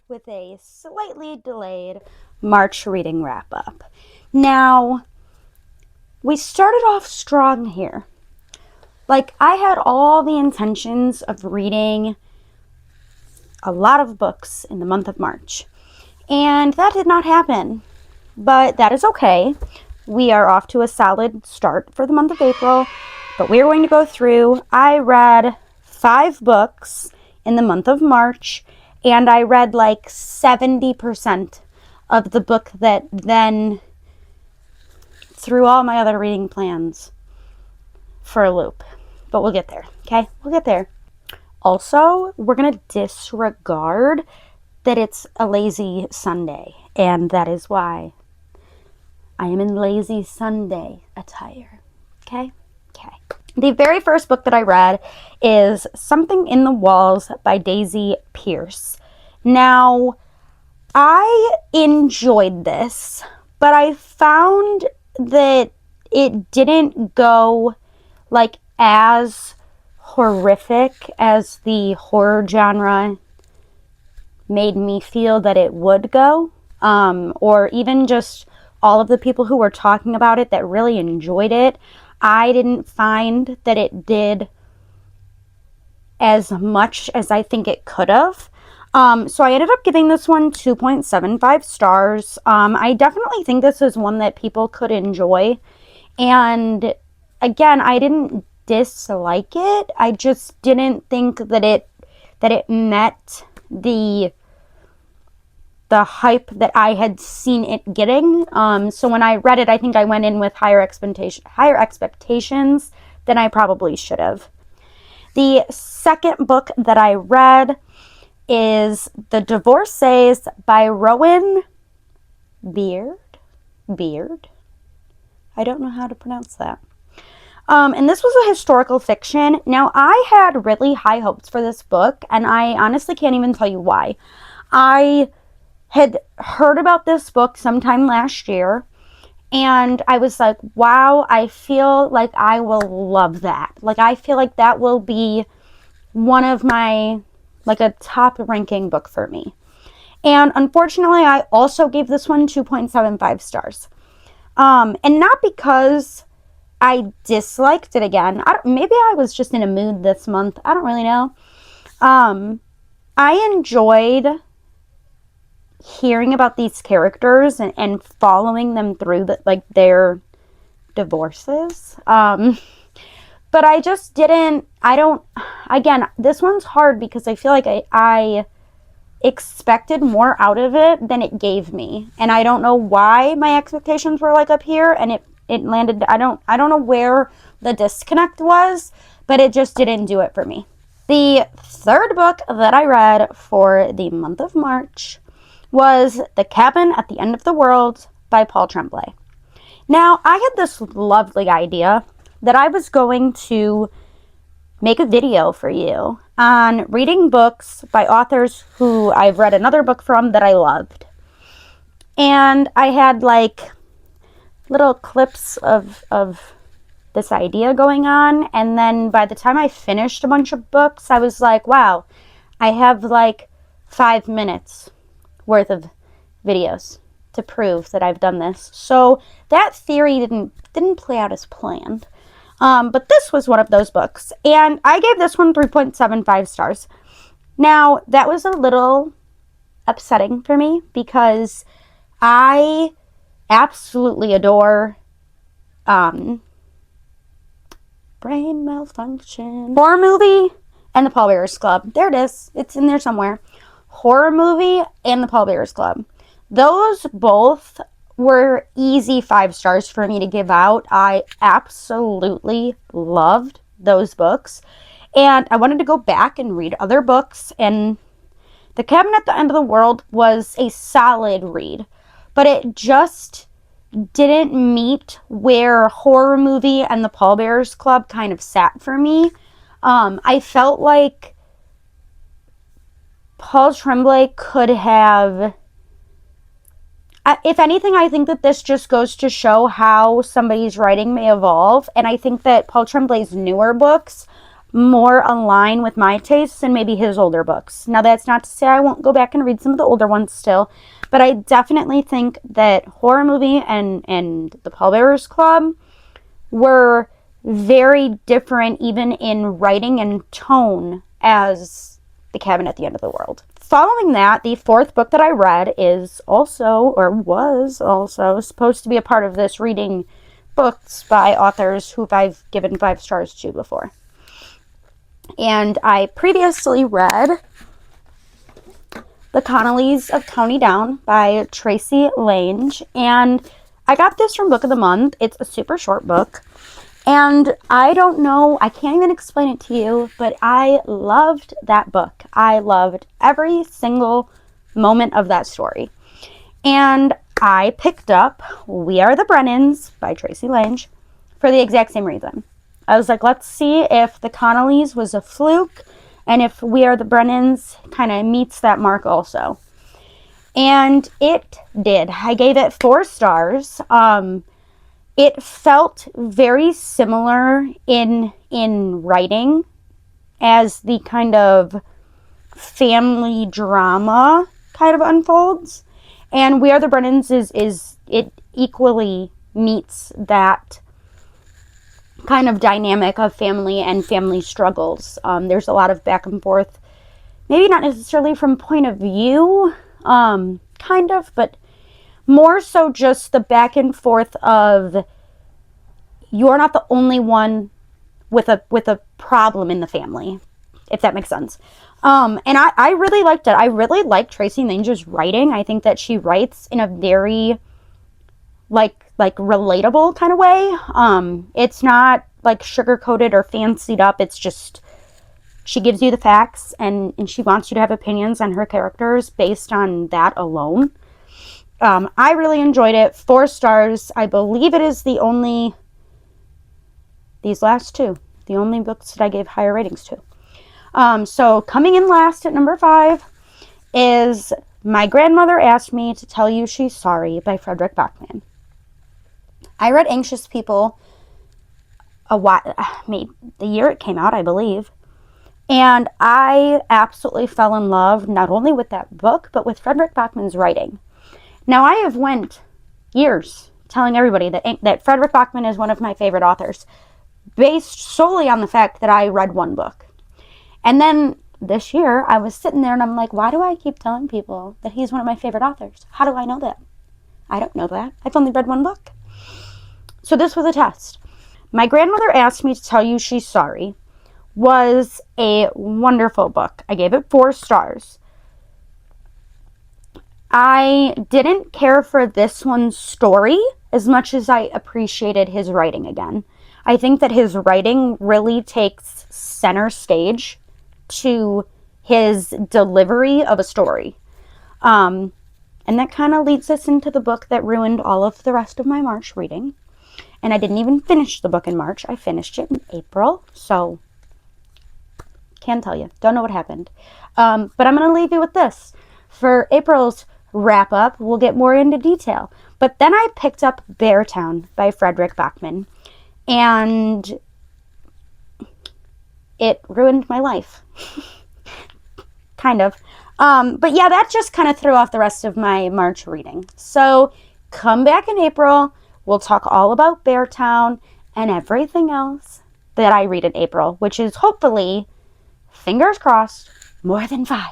with a slightly delayed March reading wrap up. Now, we started off strong here. Like, I had all the intentions of reading a lot of books in the month of March, and that did not happen. But that is okay. We are off to a solid start for the month of April, but we're going to go through. I read 5 books in the month of March, and I read like 70% of the book that then threw all my other reading plans for a loop. But we'll get there, okay? We'll get there. Also, we're going to disregard that it's a lazy Sunday, and that is why I am in lazy Sunday attire. Okay? Okay. The very first book that I read is Something in the Walls by Daisy Pierce. Now, I enjoyed this, but I found that it didn't go like as horrific as the horror genre made me feel that it would go, or even just all of the people who were talking about it that really enjoyed it. I didn't find that it did as much as I think it could have. So I ended up giving this one 2.75 stars. I definitely think this is one that people could enjoy. And again, I didn't dislike it. I just didn't think that it met the hype that I had seen it getting. So when I read it, I think I went in with higher expectations than I probably should have. The second book that I read is The Divorcees by Rowan Beard. I don't know how to pronounce that. And this was a historical fiction. Now, I had really high hopes for this book, and I honestly can't even tell you why. I had heard about this book sometime last year, and I was like, wow, I feel like I will love that. Like, I feel like that will be one of my, like, a top ranking book for me. And unfortunately, I also gave this one 2.75 stars. And not because I disliked it again. Maybe I was just in a mood this month. I don't really know. I enjoyed hearing about these characters and following them through their divorces. But I just didn't, again, this one's hard because I feel like I expected more out of it than it gave me. And I don't know why my expectations were like up here and it landed, I don't know where the disconnect was, but it just didn't do it for me. The third book that I read for the month of March was The Cabin at the End of the World by Paul Tremblay. Now, I had this lovely idea that I was going to make a video for you on reading books by authors who I've read another book from that I loved. And I had like little clips of this idea going on, and then by the time I finished a bunch of books, I was like, wow, I have like 5 minutes worth of videos to prove that I've done this. So that theory didn't play out as planned. But this was one of those books, and I gave this one 3.75 stars. Now, that was a little upsetting for me because I absolutely adore Brain Malfunction, horror movie, and The Pallbearers Club. There it is. It's in there somewhere. Horror movie and The Pallbearers Club. Those both were easy 5 stars for me to give out. I absolutely loved those books. And I wanted to go back and read other books. And The Cabin at the End of the World was a solid read. But it just didn't meet where horror movie and The Pallbearers Club kind of sat for me. I felt like Paul Tremblay could have... If anything, I think that this just goes to show how somebody's writing may evolve. And I think that Paul Tremblay's newer books more align with my tastes than maybe his older books. Now, that's not to say I won't go back and read some of the older ones still, but I definitely think that Horror Movie and The Pallbearers Club were very different, even in writing and tone, as The Cabin at the End of the World. Following that, the fourth book that I read is also, or was also, supposed to be a part of this reading books by authors who I've given 5 stars to before. And I previously read The Connellys of County Down by Tracy Lange, and I got this from Book of the Month. It's a super short book, and I don't know, I can't even explain it to you, but I loved that book. I loved every single moment of that story. And I picked up We Are the Brennans by Tracy Lange for the exact same reason. I was like, let's see if The Connellys was a fluke and if We Are the Brennans kind of meets that mark also. And it did. I gave it 4 stars. It felt very similar in writing as the kind of family drama kind of unfolds. And We Are the Brennans is it equally meets that kind of dynamic of family and family struggles. There's a lot of back and forth, maybe not necessarily from point of view, kind of, but more so just the back and forth of you're not the only one with a problem in the family, if that makes sense. And I really liked it. I really like Tracy Lange's writing. I think that she writes in a very like relatable kind of way. It's not like sugar-coated or fancied up. It's just she gives you the facts and she wants you to have opinions on her characters based on that alone. I really enjoyed it. 4 stars. I believe it is these last 2, the only books that I gave higher ratings to. So coming in last at number 5 is My Grandmother Asked Me to Tell You She's Sorry by Fredrik Backman. I read Anxious People the year it came out, I believe. And I absolutely fell in love not only with that book, but with Fredrik Backman's writing. Now, I have went years telling everybody that Fredrik Backman is one of my favorite authors, based solely on the fact that I read one book. And then this year, I was sitting there and I'm like, why do I keep telling people that he's one of my favorite authors? How do I know that? I don't know that. I've only read one book. So this was a test. My Grandmother Asked Me to Tell You She's Sorry was a wonderful book. I gave it 4 stars. I didn't care for this one's story as much as I appreciated his writing again. I think that his writing really takes center stage to his delivery of a story. And that kind of leads us into the book that ruined all of the rest of my March reading. And I didn't even finish the book in March. I finished it in April. So, can't tell you. Don't know what happened. But I'm going to leave you with this. For April's wrap up, we'll get more into detail. But then I picked up Beartown by Fredrik Backman. And it ruined my life. Kind of. But yeah, that just kind of threw off the rest of my March reading. So come back in April. We'll talk all about Beartown and everything else that I read in April, which is hopefully, fingers crossed, more than 5.